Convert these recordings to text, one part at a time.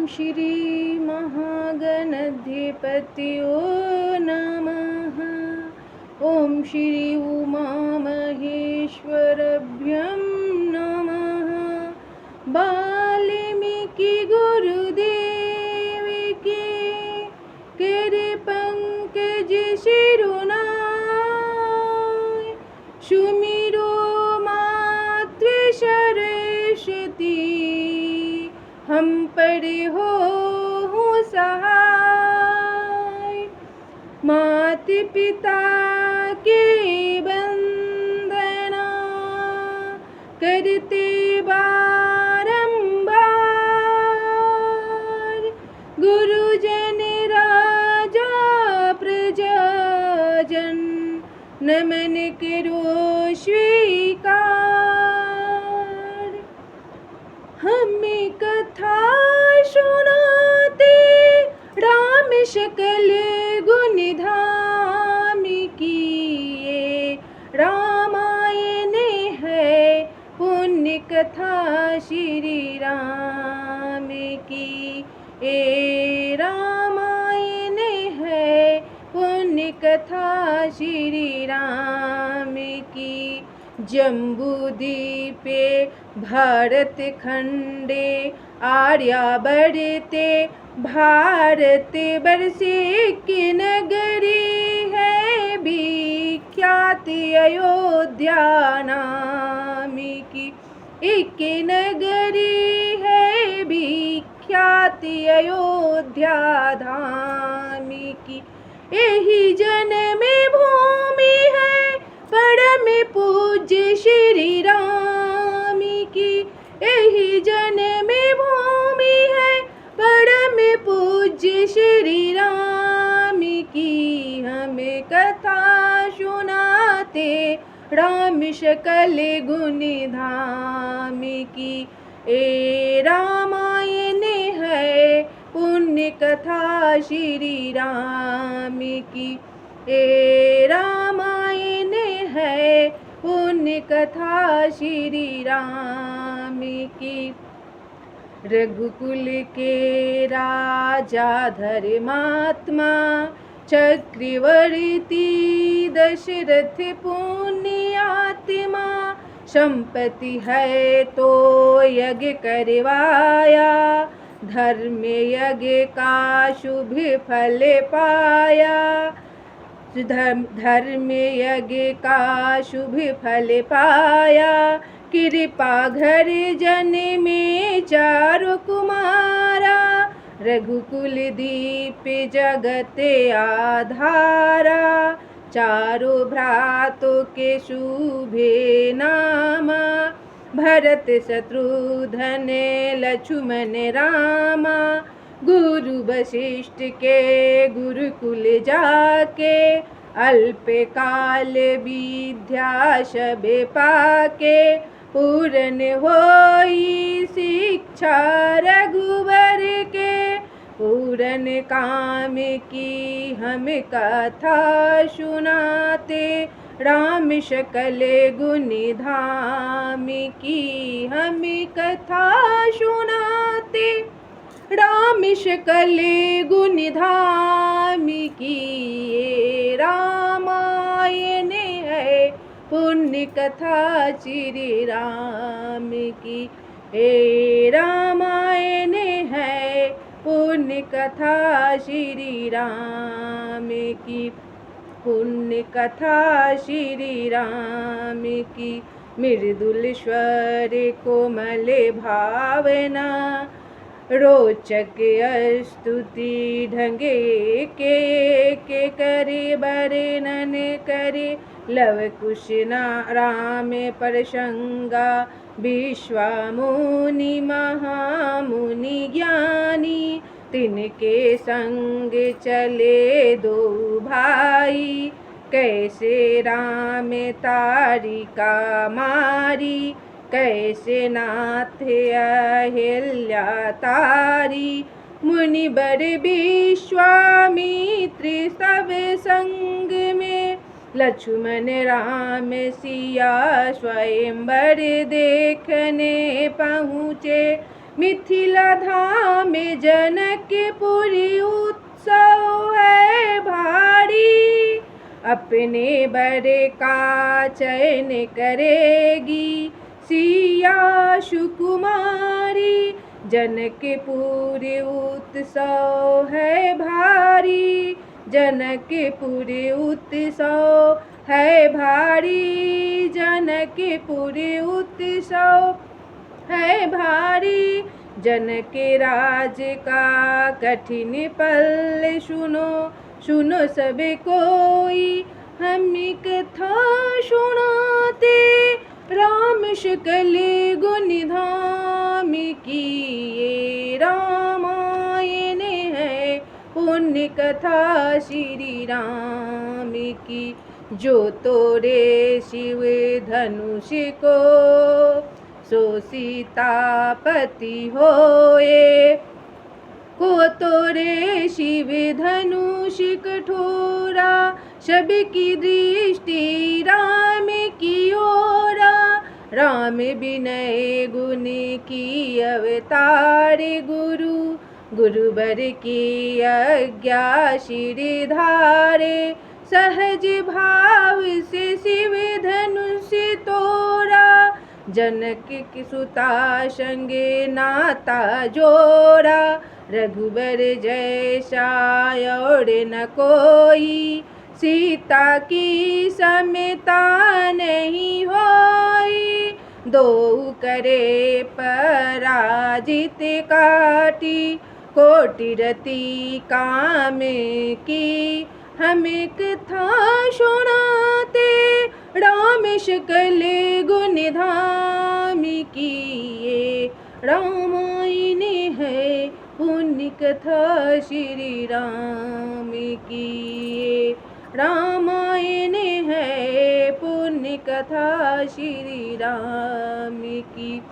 श्री महागणाधिपतयो नमः। ॐ श्री उमामहेश्वरभ्यं नमः। वाल्मीकि गुरुदेव की पंकज शिरोनाय सुमिरो मातृ सरस्वती हम पर हो सहाय। मात पिता के वंदना करते बारंबार, गुरुजन राजा प्रजाजन नमन करो स्वीकार। हमें कथा सुनाते राम सकल गुण धाम किए, रामायण है पुण्य कथा श्री राम की। ए रामायण है पुण्य कथा श्री राम की। जम्बूद्वीपे भारत खंडे आर्यावर्ते भारत वर्षे की नगरी है विख्यात अयोध्या नाम की। एक नगरी है विख्यात अयोध्या धाम की। यही जन्म भूमि है परम पूज्य श्री राम की। यही जन्म भूमि है परम पूज्य श्री राम की। हमें कथा सुनाते राम सकल गुण धाम की। ए रामायण है पुण्य कथा श्री राम की। ए रामायण है पुण्य कथा श्री राम की। रघुकुल के राजा धर्मात्मा चक्रवर्ती दशरथ पुण्यात्मा, संपत्ति है तो यज्ञ करवाया, धर्म यज्ञ का शुभ फल पाया। धर्म यज्ञ का शुभ फल पाया, कृपा घर जन में चारु कुमारा। रघुकुल दीप जगत आधारा, चारों भ्रातों के शुभे नामा। भरत शत्रुघ्न लक्ष्मण रामा, गुरु वशिष्ठ के गुरुकुल जाके, अल्प काल विद्या सब पाके। पूर्ण होई शिक्षा रघुवर के, पूर्ण काम की हम कथा सुनाते, राम सकल गुण धाम की। हम कथा सुनाते राम सकल गुण धाम की। ये रामायण है पुण्य कथा श्री राम की। हे रामायण है पुण्य कथा श्री राम की। पुण्य कथा श्री राम की। मृदुल स्वर कोमल भावना, रोचक स्तुति ढंगे के करे वर्णन करे। लव कुश राम प्रसंगा, विश्वामुनि महामुनि ज्ञानी। तिनके संग चले दो भाई, कैसे राम तारिका मारी। कैसे नाथ अहिल्या तारी, मुनिवर विश्वामित्र सब संग में। लक्ष्मण राम सिया स्वयंवर देखने पहुँचे, मिथिला धाम जनकपुरी उत्सव है भारी, अपने बर का चयन करेगी सिया सुकुमारी। जनकपुर उत्सव है भारी, जनकपुर उत्सव है भारी, जनकपुर उत्सव है भारी। जनक राज का कठिन पल सुनो, सुनो सब कोई, हम कथा सुनाते राम शकल गुण धाम की। ये रामायण है पुण्य कथा श्री राम की। जो तोड़े शिव धनुष को सो सीतापति होए, को तोड़े शिव धनुष कठोरा, सबकी दृष्टि राम की ओरा। राम विनय गुण की अवतार गुरु, गुरुवर की आज्ञा शिर धारे। सहज भाव से शिव धनुष तोड़ा, जनक की सुता संगे नाता जोड़ा। रघुबर जैसा और न कोई, सीता की समता नहीं होई। दो करे पराजित काटी, कोटि रति काम की। हमें कथा सुनाते राम शकल गुण धाम की। ये रामायण है पुण्य कथा श्री राम की। ये रामायण है पुण्य कथा श्री राम की।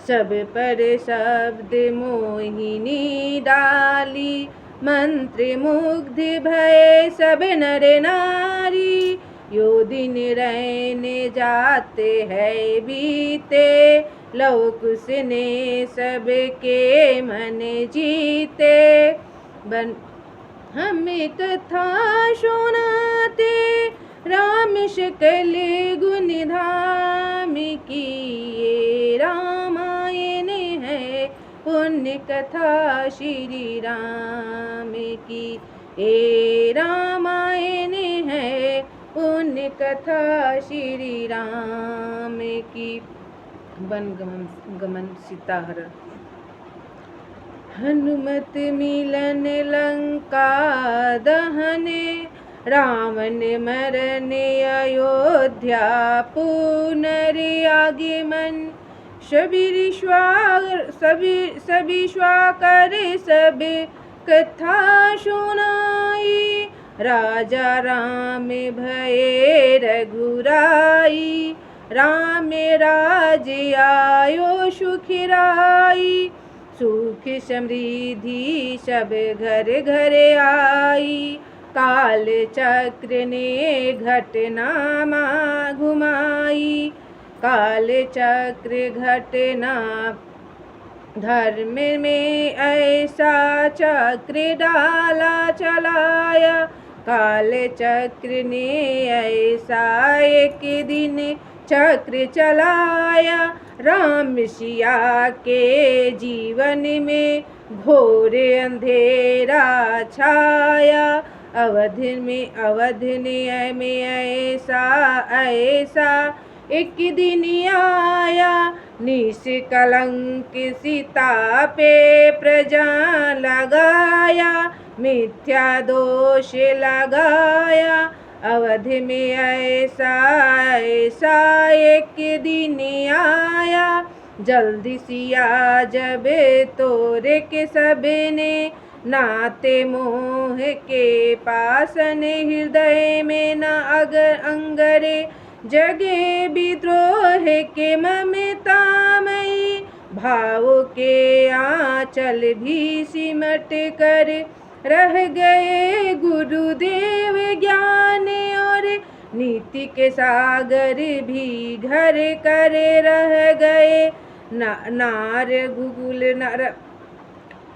सब पर शब्द मोहिनी डाली, मंत्र मुग्ध भय सब नर नारी। यो दिन रहने जाते हैं बीते, लव कुश ने सबके मन जीते। बन हमें कथा सुनाते राम शकल गुण धाम की। ये रामायण है पुण्य कथा श्री राम की। ये रामायण है पुण्य कथा श्री राम की। वन गमन सीताहरण। हनुमत मिलन लंका दहने, रावण मरन अयोध्या पुनरागमन। सभी श्वा कर सब कथा सुनाई, राजा राम भये रघुराई। राम राज आयो सुखराई, सुख समृद्धि सब घर घर आई। काल चक्र ने घटना घुमाई, काल चक्र घटना धर्म में ऐसा चक्र डाला चलाया। काल चक्र ने ऐसा एक दिन चक्र चलाया। राम सिया के जीवन में घोर अंधेरा छाया। अवध में ऐसा एक दिन आया, निष्कलंक सीता पे प्रजा लगाया, मिथ्या दोष लगाया। अवध में ऐसा एक दिन आया, जल्दी सिया जब तोरे के सबने नाते मोह के पासन हृदय में न अगर अंगरे जगे विद्रोह के ममतामयी भाव के आंचल भी सिमट कर रह गए गुरुदेव ज्ञान और नीति के सागर भी घर कर रह गए। नार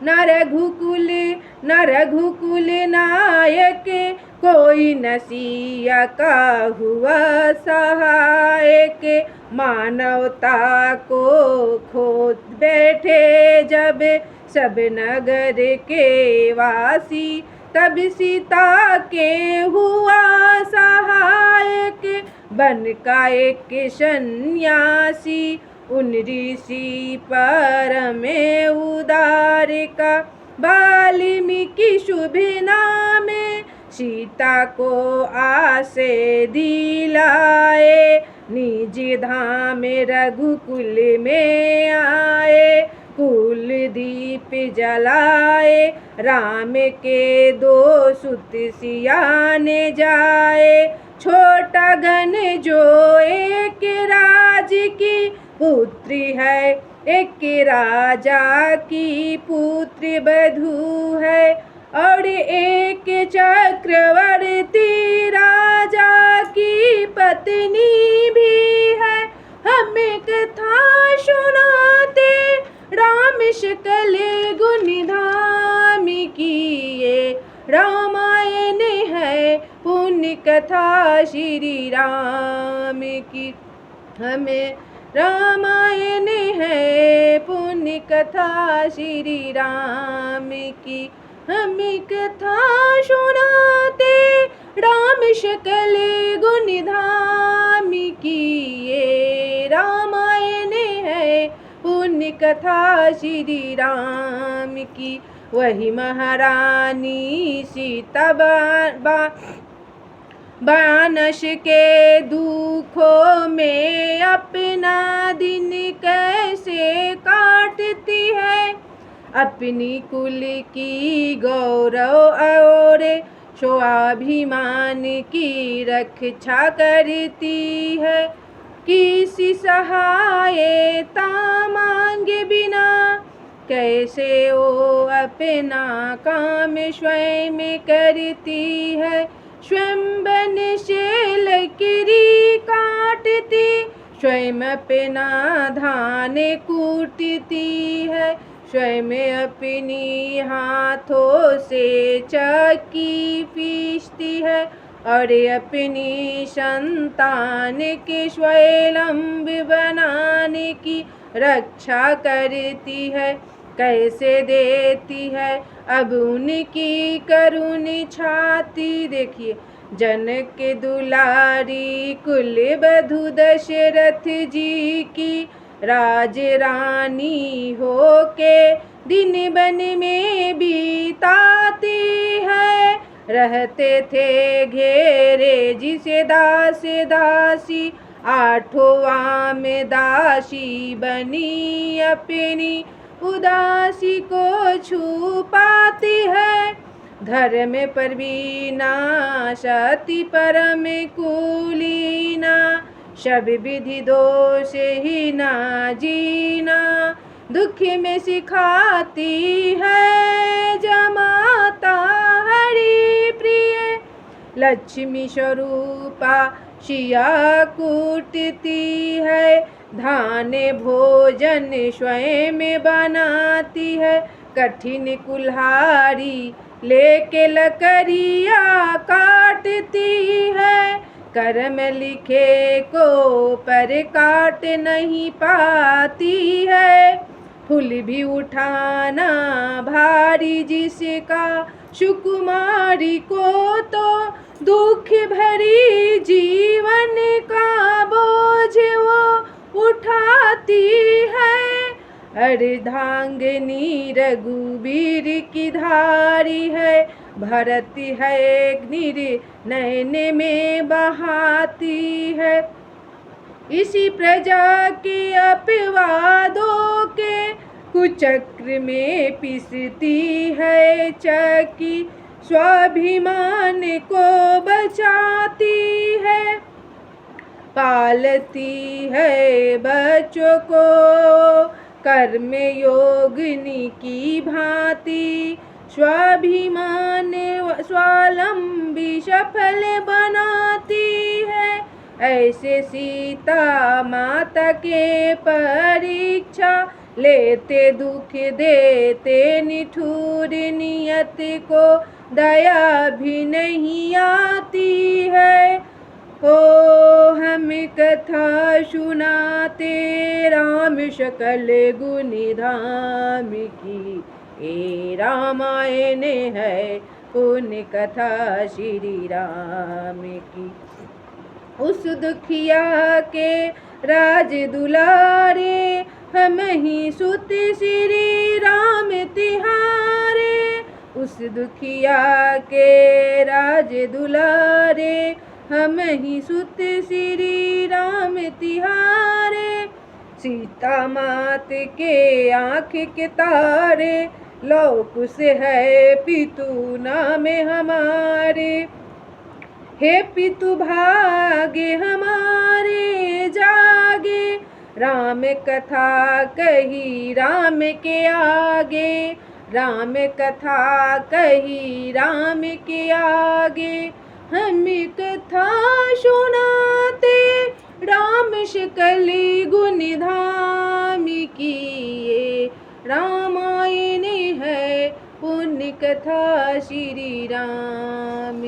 न रघुकुल नायक, कोई न सिया का हुआ सहायक। मानवता को खोद बैठे जब सब नगर के वासी, तब सीता के हुआ सहायक। बन का एक सन्यासी, उन ऋषि परम उदार का, वाल्मीकि शुभ नाम सीता को आसे दिलाए। निज धाम रघुकुल में आए, कुल दीप जलाए। राम के दो सुत सिया ने जाए, छोटा गण जो एक राज की पुत्री है, एक राजा की पुत्र बधू है, और एक चक्रवर्ती राजा की पत्नी भी है। हमें कथा सुनाते राम सकल गुण धाम की, ये रामायण है पुण्य कथा श्री राम की। हमें रामायण है पुण्य कथा श्री राम की। हमें कथा सुनाते राम सकल गुण धाम की, ये रामायण है पुण्य कथा श्री राम की। वही महारानी सीता बानस के दुखों में अपना दिन कैसे काटती है, अपनी कुल की गौरव और स्वाभिमान की रक्षा करती है। किसी सहायता मांगे बिना कैसे वो अपना काम स्वयं करती है। स्वयं बन से लकड़ी काटती, स्वयं अपना धान कूटती है, स्वयं अपनी हाथों से चक्की पीसती है, और अपनी संतान के स्वावलंब बनाने की रक्षा करती है। कैसे देती है अब उनकी करुण छाती। देखिए, जनक के दुलारी कुल बधू दशरथ जी की, राज रानी हो के दिन बन में बीताती है। रहते थे घेरे जिसे दास दासी, आठवां में दासी बनी अपनी उदासी को छुपाती है। धर्म प्रवीणा सती परम कुलीना, सब विधि दोष ही ना जीना, दुख में सिखाती है जमाता हरि प्रिय। लक्ष्मी स्वरूपा शिया कूटती है, धान भोजन स्वयं बनाती है। कठिन कुल्हाड़ी लेके लकड़िया काटती है, कर्म लिखे को पर काट नहीं पाती है। फूल भी उठाना भारी जिसका, सुकुमारी को तो दुख भरी जीवन का बोझ वो उठाती है। अर्धांगिनी रघुवीर की धारी है, भरत है नैन में बहाती है। इसी प्रजा के अपवादों के कुचक्र में पिसती है चक्की, स्वाभिमान को बचाती है। पालती है बच्चों को कर्म योगिनी की भांति, स्वाभिमान स्वावलंबी सफल बनाती है। ऐसे सीता माता के परीक्षा लेते दुख देते निठुर नियत को दया भी नहीं आती है। ओ हम कथा सुनाते राम सकल गुण धाम की, ये रामायण है पुण्य कथा श्री राम की। उस दुखिया के राज दुलारे, हम ही सुत श्री राम तिहारे। उस दुखिया के राज दुलारे, हम ही सुत श्री राम तिहारे। सीता मात के आँख के तारे, लौ कुश है पितु नाम हमारे। हे पितु भाग्य हमारे जागे, राम कथा कही राम के आगे। राम कथा कही राम के आगे, हम कथा सुनाते राम सकल गुण धाम की, ये रामायण है पुण्य कथा श्री राम।